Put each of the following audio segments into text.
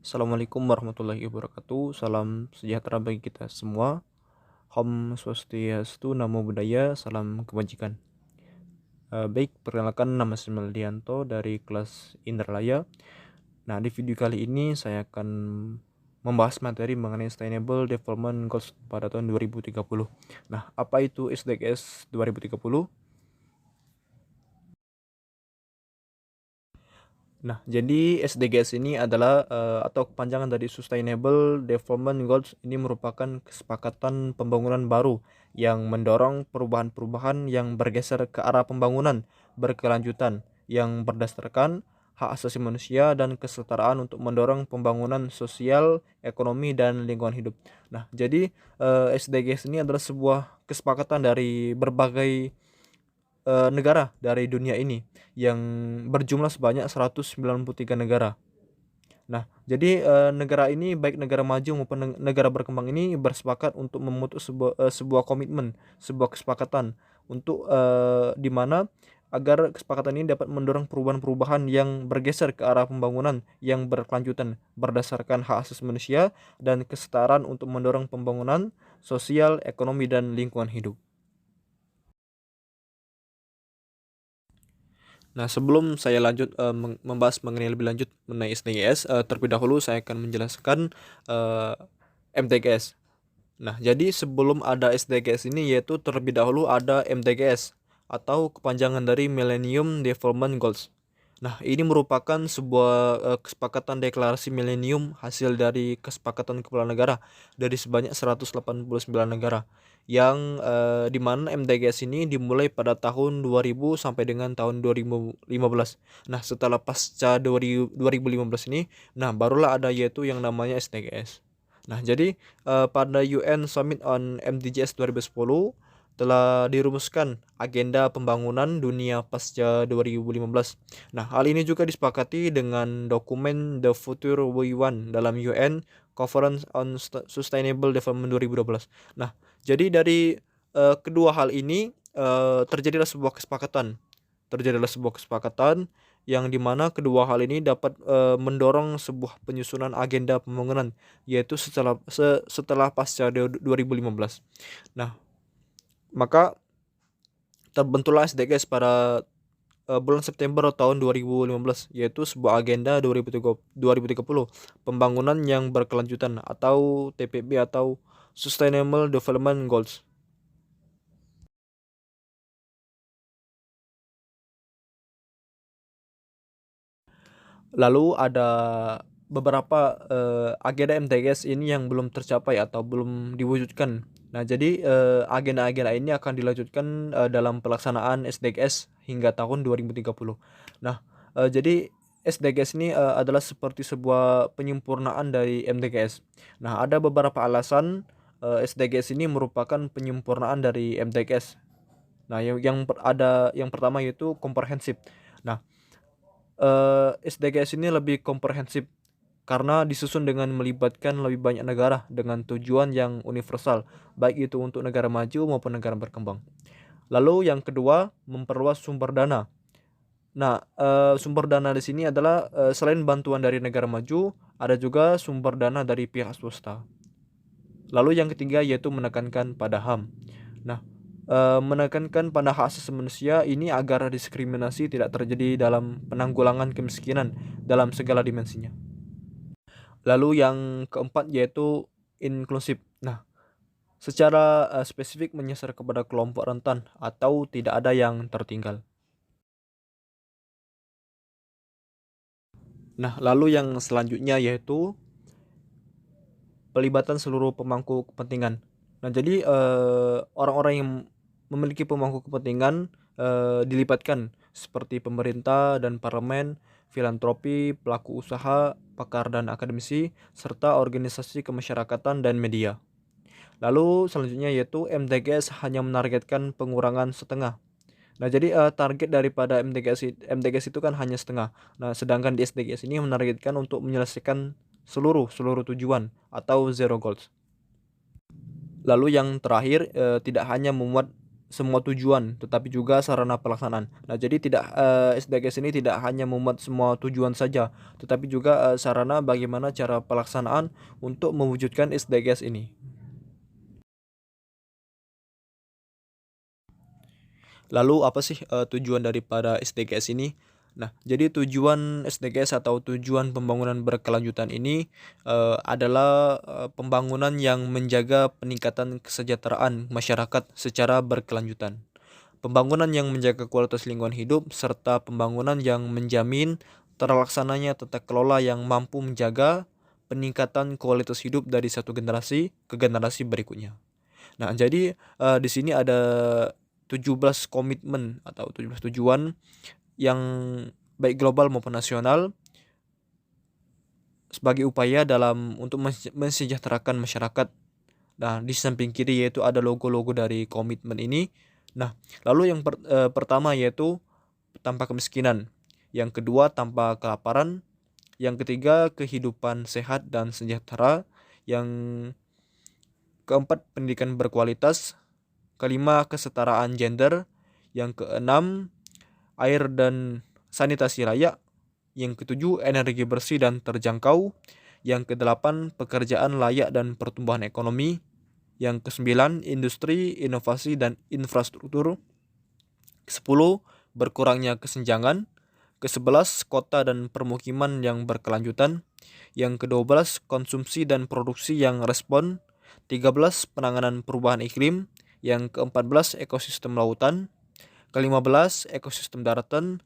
Assalamualaikum warahmatullahi wabarakatuh. Salam sejahtera bagi kita semua. Om Swastiastu, Namo Buddhaya, salam kebajikan. Baik, perkenalkan nama saya Meldianto dari kelas Indralaya. Nah, di video kali ini saya akan membahas materi mengenai Sustainable Development Goals pada tahun 2030. Nah, apa itu SDGs 2030? Nah, jadi SDGs ini adalah atau kepanjangan dari Sustainable Development Goals. Ini merupakan kesepakatan pembangunan baru yang mendorong perubahan-perubahan yang bergeser ke arah pembangunan berkelanjutan yang berdasarkan hak asasi manusia dan kesetaraan untuk mendorong pembangunan sosial, ekonomi, dan lingkungan hidup. Nah, jadi SDGs ini adalah sebuah kesepakatan dari berbagai negara dari dunia ini yang berjumlah sebanyak 193 negara. Nah, jadi negara ini baik negara maju maupun negara berkembang ini bersepakat untuk memutus sebuah komitmen, sebuah kesepakatan untuk di mana agar kesepakatan ini dapat mendorong perubahan-perubahan yang bergeser ke arah pembangunan yang berkelanjutan berdasarkan hak asasi manusia dan kesetaraan untuk mendorong pembangunan sosial, ekonomi, dan lingkungan hidup. Nah, sebelum saya lanjut membahas mengenai lebih lanjut mengenai SDGs, terlebih dahulu saya akan menjelaskan eh, MTGS. Nah, jadi sebelum ada SDGs ini yaitu terlebih dahulu ada MTGS atau kepanjangan dari Millennium Development Goals. Nah, ini merupakan sebuah kesepakatan deklarasi milenium hasil dari kesepakatan kepala negara dari sebanyak 189 negara yang di mana MDGs ini dimulai pada tahun 2000 sampai dengan tahun 2015. Nah, setelah pasca 2015 ini, nah barulah ada yaitu yang namanya SDGs. Nah, jadi pada UN Summit on MDGs 2010 telah dirumuskan agenda pembangunan dunia pasca 2015. Nah, hal ini juga disepakati dengan dokumen The Future We Want dalam UN Conference on Sustainable Development 2012. Nah, jadi dari kedua hal ini terjadilah sebuah kesepakatan. Terjadilah sebuah kesepakatan yang dimana kedua hal ini dapat mendorong sebuah penyusunan agenda pembangunan yaitu setelah pasca 2015. Nah, maka terbentuklah SDGs pada bulan September tahun 2015 yaitu sebuah agenda 2030 pembangunan yang berkelanjutan atau TPB atau Sustainable Development Goals. Lalu ada beberapa agenda MTGS ini yang belum tercapai atau belum diwujudkan. Nah, jadi agenda-agenda ini akan dilanjutkan dalam pelaksanaan SDGs hingga tahun 2030. Nah, jadi SDGs ini adalah seperti sebuah penyempurnaan dari MTGS. Nah, ada beberapa alasan SDGs ini merupakan penyempurnaan dari MTGS. Nah, yang pertama yaitu komprehensif. Nah, SDGs ini lebih komprehensif karena disusun dengan melibatkan lebih banyak negara dengan tujuan yang universal, baik itu untuk negara maju maupun negara berkembang. Lalu yang kedua, memperluas sumber dana. Nah, sumber dana di sini adalah selain bantuan dari negara maju, ada juga sumber dana dari pihak swasta. Lalu yang ketiga yaitu menekankan pada HAM. Nah, menekankan pada hak asasi manusia ini agar diskriminasi tidak terjadi dalam penanggulangan kemiskinan dalam segala dimensinya. Lalu yang keempat yaitu inklusif. Nah, secara spesifik menyasar kepada kelompok rentan atau tidak ada yang tertinggal. Nah, lalu yang selanjutnya yaitu pelibatan seluruh pemangku kepentingan. Nah, jadi orang-orang yang memiliki pemangku kepentingan dilibatkan seperti pemerintah dan parlemen, filantropi, pelaku usaha, pakar dan akademisi, serta organisasi kemasyarakatan dan media. Lalu selanjutnya yaitu MTGS hanya menargetkan pengurangan setengah. Nah, jadi target daripada MTGS itu kan hanya setengah. Nah, sedangkan di SDGs ini menargetkan untuk menyelesaikan seluruh tujuan atau zero goals. Lalu yang terakhir tidak hanya memuat semua tujuan, tetapi juga sarana pelaksanaan. Nah, jadi tidak SDGs ini tidak hanya memuat semua tujuan saja, tetapi juga sarana bagaimana cara pelaksanaan untuk mewujudkan SDGs ini. Lalu apa sih tujuan daripada SDGs ini? Nah, jadi tujuan SDGs atau tujuan pembangunan berkelanjutan ini adalah pembangunan yang menjaga peningkatan kesejahteraan masyarakat secara berkelanjutan. Pembangunan yang menjaga kualitas lingkungan hidup serta pembangunan yang menjamin terlaksananya tata kelola yang mampu menjaga peningkatan kualitas hidup dari satu generasi ke generasi berikutnya. Nah, jadi di sini ada 17 komitmen atau 17 tujuan yang baik global maupun nasional sebagai upaya dalam untuk mensejahterakan masyarakat. Nah, di samping kiri yaitu ada logo-logo dari komitmen ini. Nah, lalu yang pertama yaitu tanpa kemiskinan, yang kedua tanpa kelaparan, yang ketiga kehidupan sehat dan sejahtera, yang keempat pendidikan berkualitas, kelima kesetaraan gender, yang keenam air dan sanitasi layak, yang ketujuh energi bersih dan terjangkau, yang kedelapan pekerjaan layak dan pertumbuhan ekonomi, yang kesembilan industri, inovasi dan infrastruktur, kesepuluh berkurangnya kesenjangan, kesebelas kota dan permukiman yang berkelanjutan, yang kedua belas konsumsi dan produksi yang respon, 13 penanganan perubahan iklim, yang ke-14 ekosistem lautan, ke-15 ekosistem daratan,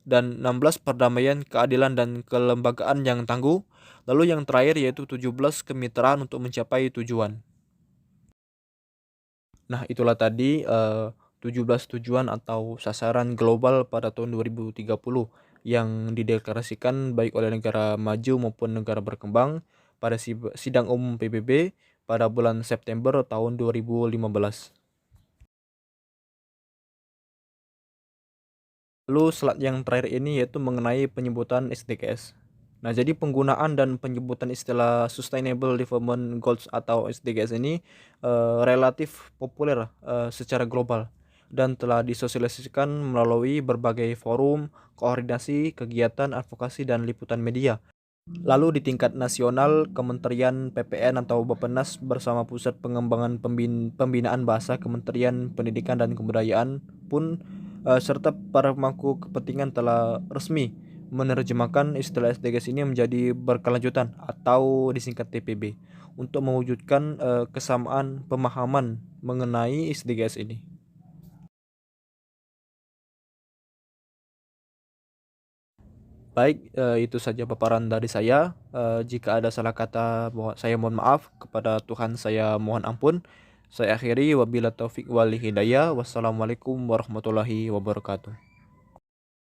dan 16 perdamaian, keadilan dan kelembagaan yang tangguh. Lalu yang terakhir yaitu 17 kemitraan untuk mencapai tujuan. Nah, itulah tadi 17 tujuan atau sasaran global pada tahun 2030 yang dideklarasikan baik oleh negara maju maupun negara berkembang pada sidang umum PBB pada bulan September tahun 2015. Lalu slide yang terakhir ini yaitu mengenai penyebutan SDGs. Nah, jadi penggunaan dan penyebutan istilah Sustainable Development Goals atau SDGs ini relatif populer secara global dan telah disosialisasikan melalui berbagai forum, koordinasi, kegiatan, advokasi, dan liputan media. Lalu di tingkat nasional, Kementerian PPN atau Bappenas bersama Pusat Pengembangan Pembinaan Bahasa Kementerian Pendidikan dan Kebudayaan pun serta para pemangku kepentingan telah resmi menerjemahkan istilah SDGs ini menjadi berkelanjutan atau disingkat TPB untuk mewujudkan kesamaan pemahaman mengenai SDGs ini. Baik, itu saja paparan dari saya. Jika ada salah kata, saya mohon maaf. Kepada Tuhan saya mohon ampun. Saya akhiri, wabillahi taufik wal hidayah. Wassalamualaikum warahmatullahi wabarakatuh.